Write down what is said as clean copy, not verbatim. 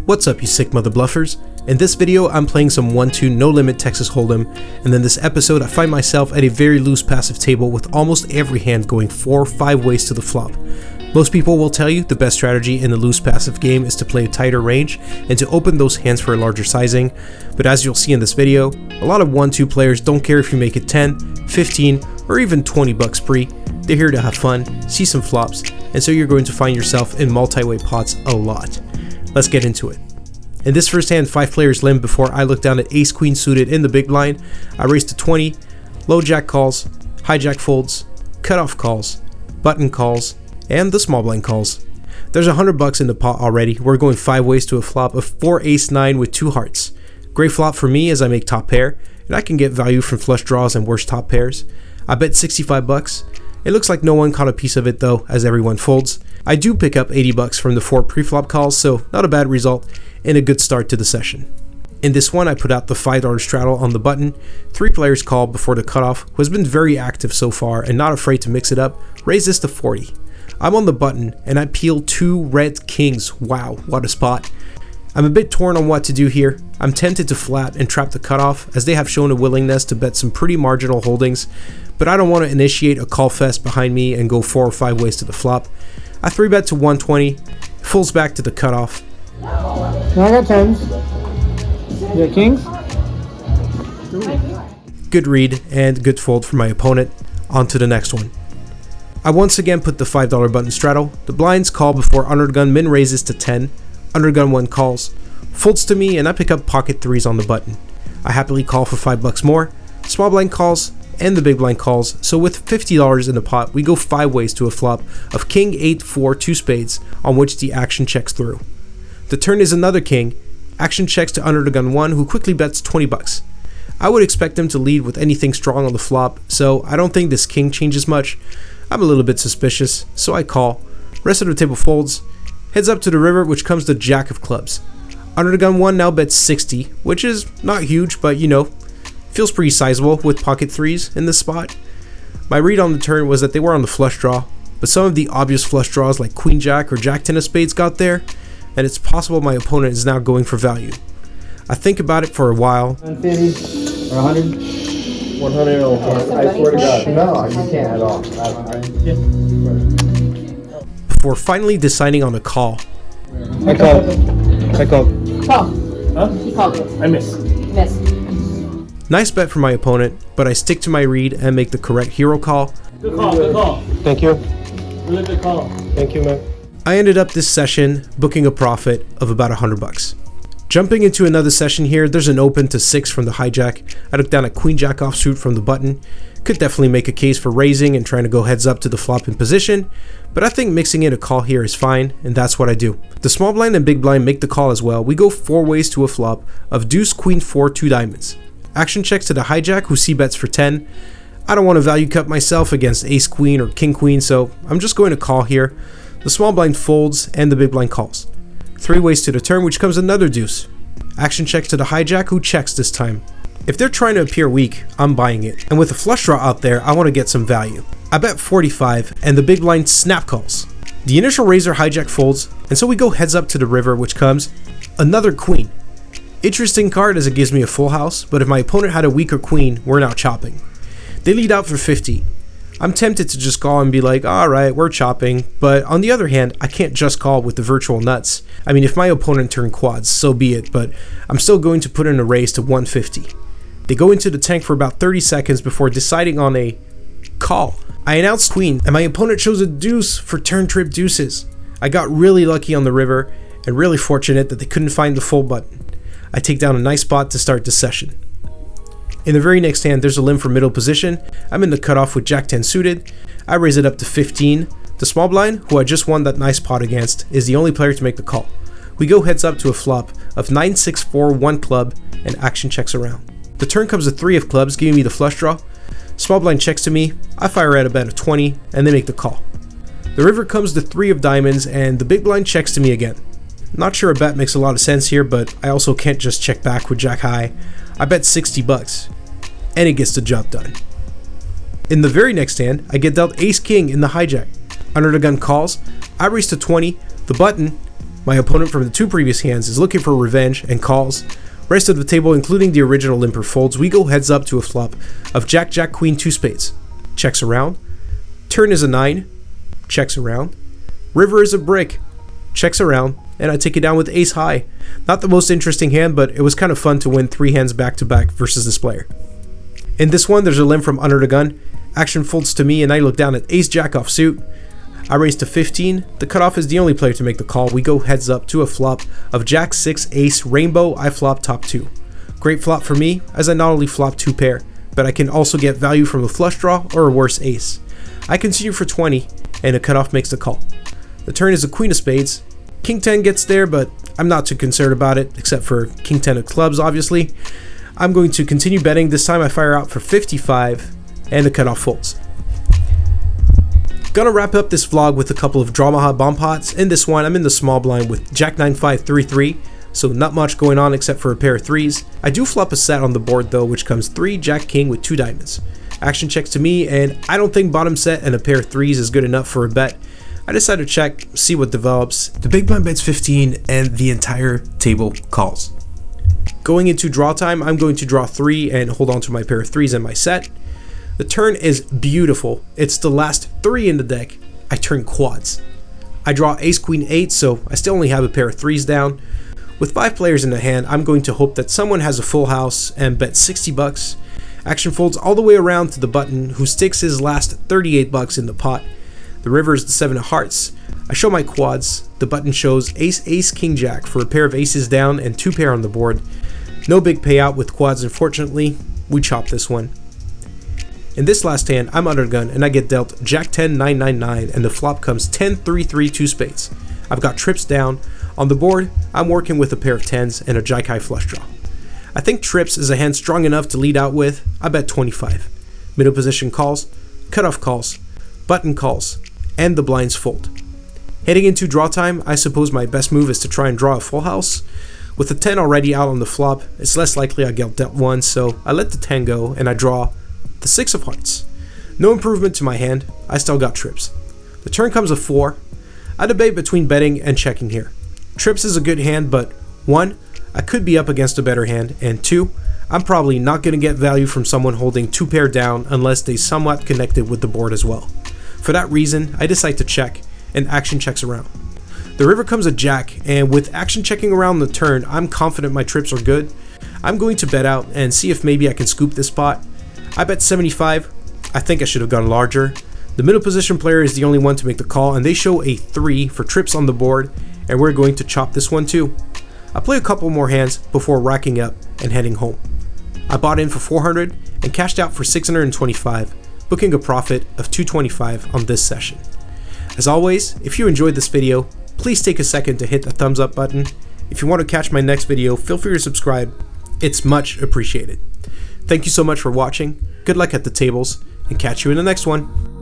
What's up, you sick mother bluffers? In this video, I'm playing some 1-2 no limit Texas Hold'em, and in this episode I find myself at a very loose passive table with almost every hand going 4 or 5 ways to the flop. Most people will tell you the best strategy in the loose passive game is to play a tighter range and to open those hands for a larger sizing, but as you'll see in this video, a lot of 1-2 players don't care if you make it 10, 15, or even 20 bucks pre. They're here to have fun, see some flops, and so you're going to find yourself in multi-way pots a lot. Let's get into it. In this first hand, 5 players limp before I look down at ace queen suited in the big blind. I raise to 20, low jack calls, hijack folds, cutoff calls, button calls, and the small blind calls. There's 100 bucks in the pot already. We're going 5 ways to a flop of 4 ace 9 with 2 hearts. Great flop for me as I make top pair, and I can get value from flush draws and worse top pairs. I bet 65 bucks. It looks like no one caught a piece of it though, as everyone folds. I do pick up 80 bucks from the 4 pre-flop calls, so not a bad result and a good start to the session. In this one, I put out the $5 straddle on the button. 3 players call before the cutoff, who has been very active so far and not afraid to mix it up, raise this to 40. I'm on the button and I peel 2 red kings. Wow, what a spot. I'm a bit torn on what to do here. I'm tempted to flat and trap the cutoff, as they have shown a willingness to bet some pretty marginal holdings, but I don't want to initiate a call fest behind me and go 4 or 5 ways to the flop. I 3-bet to 120, folds back to the cutoff. Now I got 10s. You got kings? Good read and good fold for my opponent. On to the next one. I once again put the $5 button straddle. The blinds call before under the gun min raises to 10. Under gun 1 calls, folds to me, and I pick up pocket 3s on the button. I happily call for 5 bucks more. Small blind calls and the big blind calls, so with $50 in the pot, we go 5 ways to a flop of king 8 4 2 spades, on which the action checks through. The turn is another king. Action checks to under the gun 1, who quickly bets 20 bucks. I would expect him to lead with anything strong on the flop, so I don't think this king changes much. I'm a little bit suspicious, so I call. Rest of the table folds. Heads up to the river, which comes the jack of clubs. Under the gun 1 now bets 60, which is not huge, but you know, feels pretty sizable with pocket 3s in this spot. My read on the turn was that they were on the flush draw, but some of the obvious flush draws like queen jack or jack 10 of spades got there, and it's possible my opponent is now going for value. I think about it for a while. 150 or 100? 100 I swear to God. No, you can't at all. Before finally deciding on a call. I called. Call. Huh? He called it. I missed. Miss. Nice bet for my opponent, but I stick to my read and make the correct hero call. Good call, good call. Thank you. Really good call. Thank you, man. I ended up this session booking a profit of about 100 bucks. Jumping into another session here, there's an open to 6 from the hijack. I look down at queen jack offsuit from the button. Could definitely make a case for raising and trying to go heads up to the flop in position, but I think mixing in a call here is fine, and that's what I do. The small blind and big blind make the call as well. We go 4 ways to a flop of deuce queen 4 2 diamonds. Action checks to the hijack, who c-bets for 10. I don't want to value cut myself against ace queen or king queen, so I'm just going to call here. The small blind folds and the big blind calls. 3 ways to the turn, which comes another deuce. Action checks to the hijack, who checks this time. If they're trying to appear weak, I'm buying it, and with a flush draw out there, I want to get some value. I bet 45, and the big blind snap calls. The initial raiser hijack folds, and so we go heads up to the river, which comes another queen. Interesting card as it gives me a full house, but if my opponent had a weaker queen, we're now chopping. They lead out for 50. I'm tempted to just call and be like, alright, we're chopping, but on the other hand, I can't just call with the virtual nuts. I mean, if my opponent turned quads, so be it, but I'm still going to put in a raise to 150. They go into the tank for about 30 seconds before deciding on a call. I announced queen, and my opponent chose a deuce for turn trip deuces. I got really lucky on the river, and really fortunate that they couldn't find the full button. I take down a nice spot to start the session. In the very next hand, there's a limb for middle position. I'm in the cutoff with jack 10 suited. I raise it up to 15. The small blind, who I just won that nice pot against, is the only player to make the call. We go heads up to a flop of 9 6 4 1 club, and action checks around. The turn comes a 3 of clubs, giving me the flush draw. Small blind checks to me. I fire at a bet of 20, and they make the call. The river comes the 3 of diamonds, and the big blind checks to me again. Not sure a bet makes a lot of sense here, but I also can't just check back with jack high. I bet 60 bucks, and it gets the job done. In the very next hand, I get dealt ace king in the hijack. Under the gun calls, I raise to 20, the button, My opponent from the 2 previous hands is looking for revenge and calls. Rest of the table, including the original limper folds, we go heads up to a flop of Jack, Jack, Queen, 2 spades. Checks around. Turn is a 9. Checks around. River is a brick. Checks around. And I take it down with ace high. Not the most interesting hand, but it was kind of fun to win 3 hands back to back versus this player. In this one, there's a limp from under the gun. Action folds to me and I look down at ace jack offsuit. I raise to 15. The cutoff is the only player to make the call. We go heads up to a flop of Jack 6 ace rainbow. I flop top 2. Great flop for me, as I not only flop 2 pair, but I can also get value from a flush draw or a worse ace. I continue for 20 and a cutoff makes the call. The turn is a queen of spades. King 10 gets there, but I'm not too concerned about it, except for king 10 of clubs obviously. I'm going to continue betting. This time I fire out for 55 and the cutoff folds. Gonna wrap up this vlog with a couple of Drawmaha bomb pots. In this one, I'm in the small blind with Jack 9 5 3 3, so not much going on except for a pair of 3s. I do flop a set on the board though, which comes 3 Jack King with 2 diamonds. Action checks to me, and I don't think bottom set and a pair of 3s is good enough for a bet. I decide to check, see what develops. The big blind bets 15 and the entire table calls. Going into draw time, I'm going to draw 3 and hold on to my pair of 3s and my set. The turn is beautiful. It's the last 3 in the deck. I turn quads. I draw ace queen 8, so I still only have a pair of 3s down. With 5 players in the hand, I'm going to hope that someone has a full house and bet 60 bucks. Action folds all the way around to the button, who sticks his last 38 bucks in the pot. The river is the 7 of hearts. I show my quads. The button shows ace ace king jack for a pair of aces down and 2 pair on the board. No big payout with quads, unfortunately. We chop this one. In this last hand, I'm under gun and I get dealt Jack 10 9 9 9 and the flop comes 10 3 3 2 spades. I've got trips down. On the board, I'm working with a pair of 10s and a jack high flush draw. I think trips is a hand strong enough to lead out with. I bet 25. Middle position calls, cutoff calls, button calls, and the blinds fold. Heading into draw time, I suppose my best move is to try and draw a full house. With the 10 already out on the flop, it's less likely I get dealt one, so I let the 10 go and I draw the 6 of hearts. No improvement to my hand. I still got trips. The turn comes a 4. I debate between betting and checking here. Trips is a good hand, but 1, I could be up against a better hand, and 2, I'm probably not going to get value from someone holding 2 pair down unless they somewhat connected with the board as well. For that reason, I decide to check, and action checks around. The river comes a jack, and with action checking around the turn, I'm confident my trips are good. I'm going to bet out and see if maybe I can scoop this pot. I bet 75. I think I should have gone larger. The middle position player is the only one to make the call, and they show a 3 for trips on the board, and we're going to chop this one too. I play a couple more hands before racking up and heading home. I bought in for 400 and cashed out for 625, booking a profit of 225 on this session. As always, if you enjoyed this video, please take a second to hit the thumbs up button. If you want to catch my next video, feel free to subscribe. It's much appreciated. Thank you so much for watching. Good luck at the tables, and catch you in the next one.